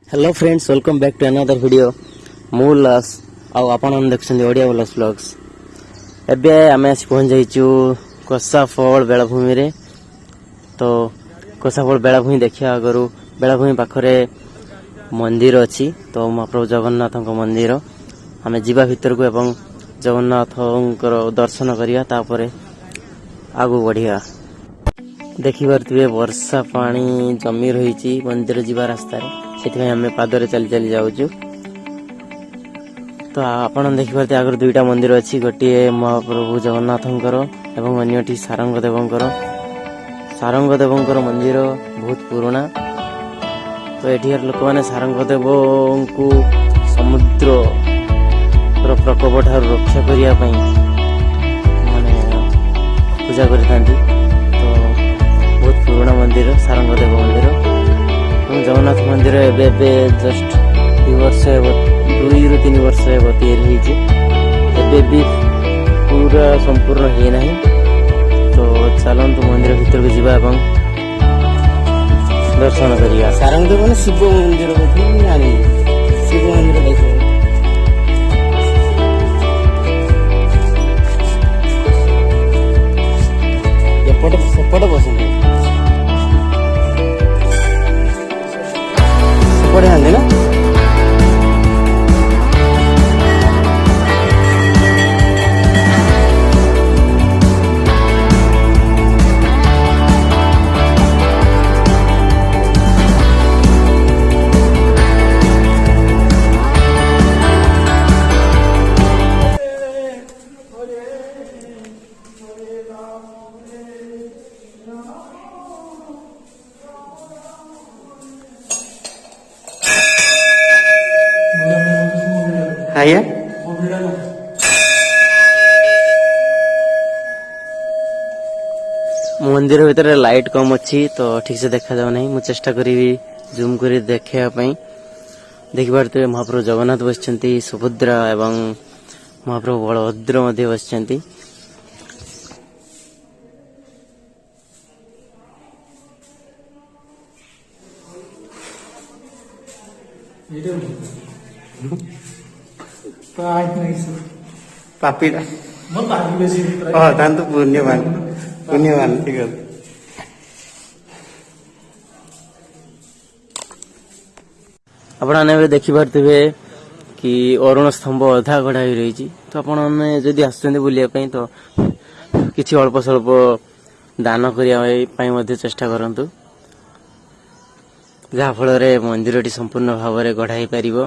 Hello friends, welcome back to another video. मु उल्लास आपण देखते ओडिया उल्लास ब्लॉग्स। एबे आमे आसी पहुंच जाइछु कोसाफल बेलाभूमि रे। तो कोसाफल बेलाभूमि देखिया आगरु बेलाभूमि पाखरे मंदिर अछि, तो महाप्रभु जगन्नाथଙ୍କ मंदिर। आमे जीवा भीतर को एवं जगन्नाथଙ୍କର दर्शन करिया, तापरे आगु बढ़िया। देखि पारथिबे वर्षा पानी जमी रही मंदिर जीवा रास्ता रे, से आम पादरे चली चली जाऊँ। तो आपण देखिपारे आगर दुईटा मंदिर अच्छी, गोटे महाप्रभु जगन्नाथंकर एवं अन्यटी सारंग देवंकर। सारंग देवंकर मंदिर बहुत पुराना। तो एठियार लोक मैंने सारंग देव को समुद्र प्रकोप ठार रक्षा करने माने पूजा करथांती। तो बहुत पुराना मंदिर सारंग देव मंदिर। जगन्नाथ मंदिर एबे जस्ट 2 वर्ष 2 ରୁ 3 वर्ष तैयारी होती भी पूरा संपूर्ण है नहीं। तो चलतु मंदिर भीतर को जीवा एवं दर्शन करिया। सारंग देव शिव मंदिर जानी शिव मंदिर देख सेपटे बसते सेपटे हाँ ना। आया मंदिर भीतर लाइट कम अच्छी, तो ठीक से देखा जाऊ नहीं। मु चेष्टा करी जूम कर देखा देखि पारते महाप्रभु जगन्नाथ बसचंती, सुभद्रा एवं महाप्रभु बलभद्र मध्य बसचंती। पापीटा तो पुण्यवान पुण्यवान ठीक है। आपने देखी पारे कि अरुण स्तंभ अधा गढ़ा रही। तो आपने जदि आसुचंदी बुलिया तो किछि अल्प स्वल्प दान करने चेष्टा करंतु, जहा फल मंदिरटी संपूर्ण भाव में गढ़ा पारिबो।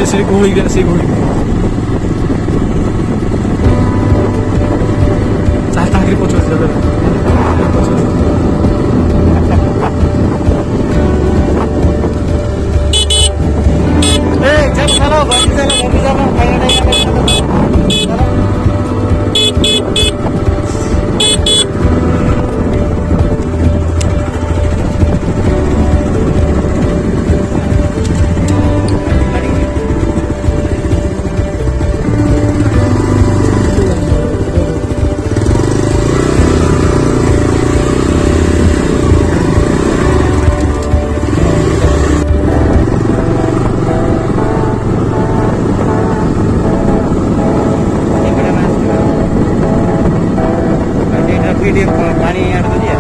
से घोड़ी चाहे ताकि पहुंच पानी आड़ दिया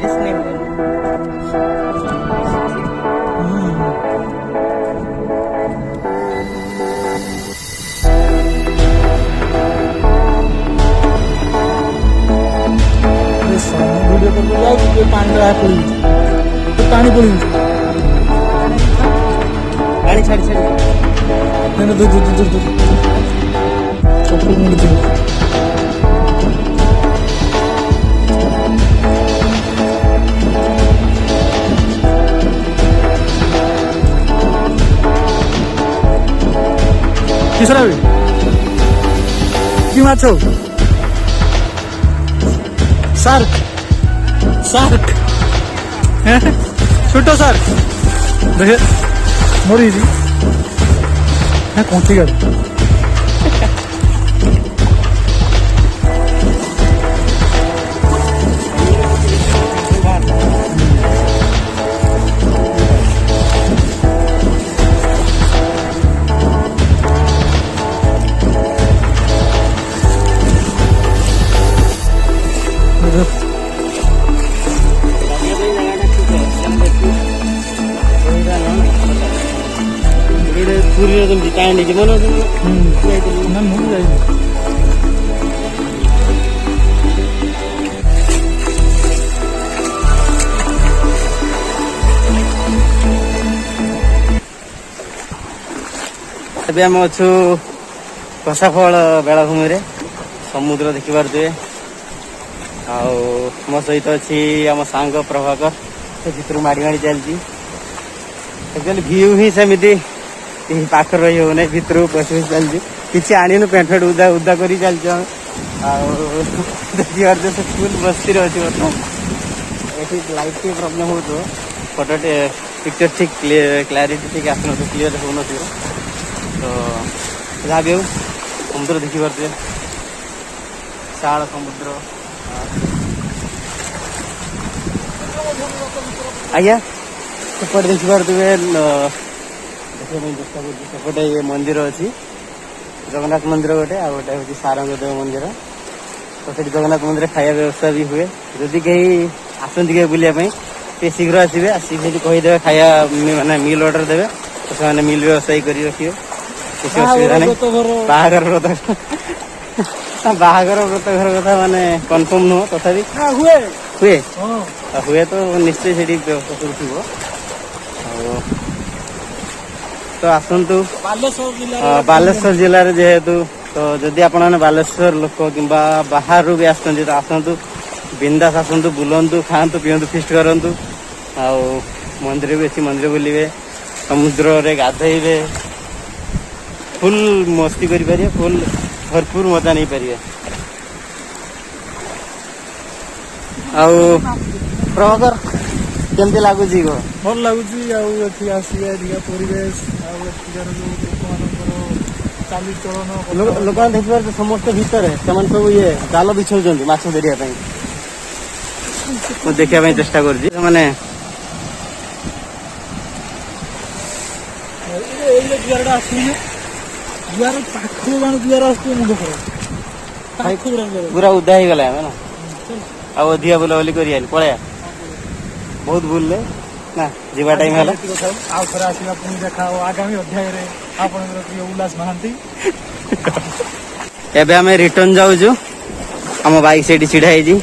जिसने ପାଣି ପଳେଇଛି ପାଣି ପଳେଇଛି ପାଣି ଛାଡି ଛାଡି ଚପଲ ମିଳୁଥିବ किसरा भी कि माछ शार्क शार्क छोटो शार्क देखे मरी कौन गाड़ी ପୁରୀରେ ଯେମିତି ଟାଇମ୍ ହେଇଛି ମନେ ଅଛି ନା ମୁଁ ବି ଯାଇନି ଏବେ ଆମେ ଅଛୁ କସାଫଳ ବେଳାଭୂମିରେ ସମୁଦ୍ର ଦେଖିପାରୁଥିବେ ଆଉ ମୋ ସହିତ ଅଛି ଆମ ସାଙ୍ଗ ପ୍ରଭାକର ସେ ଭିତରୁ ମାଡ଼ି ମାଡ଼ି ଚାଲିଛି ଆକ୍ଚୁଆଲି ଭିୟୁ ହିଁ ସେମିତି ପାଖରେ ରହି ହଉନାହିଁ ଭିତରକୁ ପଶି ପଶି ଚାଲିଛି କିଛି ଆଣିନୁ ପ୍ୟାଣ୍ଟ ଫ୍ୟାଣ୍ଟ ଉଦା ଉଦା କରି ଚାଲିଛୁ ଆମେ ଆଉ ଦେଖିପାରୁଥିବେ ସେ ଫୁଲ୍ ବସ୍ତିରେ ଅଛି ବର୍ତ୍ତମାନ ଏଠି ଲାଇଟ୍ ଟିକେ ପ୍ରୋବ୍ଲେମ୍ ହେଉଥିବ ଫଟୋ ପିକ୍ଚର ଠିକ୍ କ୍ଲାରିଟି ଠିକ୍ ଆସୁନଥିବ କ୍ଲିୟର ହେଉନଥିବ ତ ଯାହା ବି ହଉ ସମୁଦ୍ର ଦେଖିପାରୁଥିବେ ବିଶାଳ ସମୁଦ୍ର ଆଜ୍ଞା ସେପଟେ ଦେଖିପାରୁଥିବେ ଦେଖିବା ପାଇଁ ଚେଷ୍ଟା କରୁଛି ସେପଟେ ମନ୍ଦିର ଅଛି ଜଗନ୍ନାଥ ମନ୍ଦିର ଗୋଟେ ଆଉ ଗୋଟେ ହେଉଛି ସାରଙ୍ଗଦେବ ମନ୍ଦିର ତ ସେଠି ଜଗନ୍ନାଥ ମନ୍ଦିର ଖାଇବା ବ୍ୟବସ୍ଥା ବି ହୁଏ ଯଦି କେହି ଆସନ୍ତି କେହି ବୁଲିବା ପାଇଁ ଟିକେ ଶୀଘ୍ର ଆସିବେ ଆସିକି ସେଠି କହିଦେବେ ଖାଇବା ମାନେ ମିଲ୍ ଅର୍ଡର ଦେବେ ତ ସେମାନେ ମିଲ୍ ବ୍ୟବସ୍ଥା କରି ରଖିବେ କିଛି ଅସୁବିଧା ନାହିଁ ବାହାଘର ବ୍ରତ ବାହାଘର ବ୍ରତ ଘର କଥା ମାନେ କନଫର୍ମ ନୁହଁ ତଥାପି ହୁଏ ହୁଏ ହଁ ହୁଏ ତ ନିଶ୍ଚୟ ସେଠି ବ୍ୟବସ୍ଥା ସବୁ ଥିବ ଆଉ ତ ଆସନ୍ତୁ ବାଲେଶ୍ୱର ଜିଲ୍ଲାରେ ଯେହେତୁ ତ ଯଦି ଆପଣମାନେ ବାଲେଶ୍ୱର ଲୋକ କିମ୍ବା ବାହାରୁ ବି ଆସୁଛନ୍ତି ତ ଆସନ୍ତୁ ବିନ୍ଦାସ ଆସନ୍ତୁ ବୁଲନ୍ତୁ ଖାଆନ୍ତୁ ପିଅନ୍ତୁ ଫିଷ୍ଟ କରନ୍ତୁ ଆଉ ମନ୍ଦିର ବି ଅଛି ମନ୍ଦିର ବୁଲିବେ ସମୁଦ୍ରରେ ଗାଧୋଇବେ ଫୁଲ୍ ମସ୍ତି କରିପାରିବେ ଫୁଲ୍ ଭରପୁର ମଜା ନେଇପାରିବେ ଆଉ ପ୍ରଭାକର କେମିତି ଲାଗୁଛି କହ ଭଲ ଲାଗୁଛି ଆଉ ଏଠି ଆସିବା ଏଠିକା ପରିବେଶ ଆଉ ଏଠିକାର ଯୋଉ ଲୋକମାନଙ୍କର ଚାଲିଚଳନ ଲୋକମାନେ ଦେଖିପାରୁଛନ୍ତି ସମସ୍ତେ ଭିତରେ ସେମାନେ ସବୁ ଜାଲ ବିଛଉଛନ୍ତି ମାଛ ଧରିବା ପାଇଁ ମୁଁ ଦେଖିବା ପାଇଁ ଚେଷ୍ଟା କରୁଛି ମାନେ ଏଇ ଦୁଆରଟା ଆସୁନି ଦୁଆର ପାଖରୁ ଜଣେ ଦୁଆର ଆସୁଥିବ ମୁଣ୍ଡ ଖରାପ ପୁରା ଉଦା ହେଇଗଲା ଆମେ ନା ଆଉ ଅଧିକା ବୁଲାବୁଲି କରିବାନି ପଳେଇବା ବହୁତ ବୁଲିଲେ ନା ଯିବା ଟାଇମ୍ ହେଲା ଆଉ ଥରେ ଆସିବା ପୁଣି ଦେଖା ହବ ଆଗାମୀ ଅଧ୍ୟାୟରେ ଆପଣଙ୍କର ପ୍ରିୟ ଉଲ୍ଲାସ ମହାନ୍ତି ଏବେ ଆମେ ରିଟର୍ନ ଯାଉଛୁ ଆମ ବାଇକ୍ ସେଇଠି ଛିଡା ହେଇଛି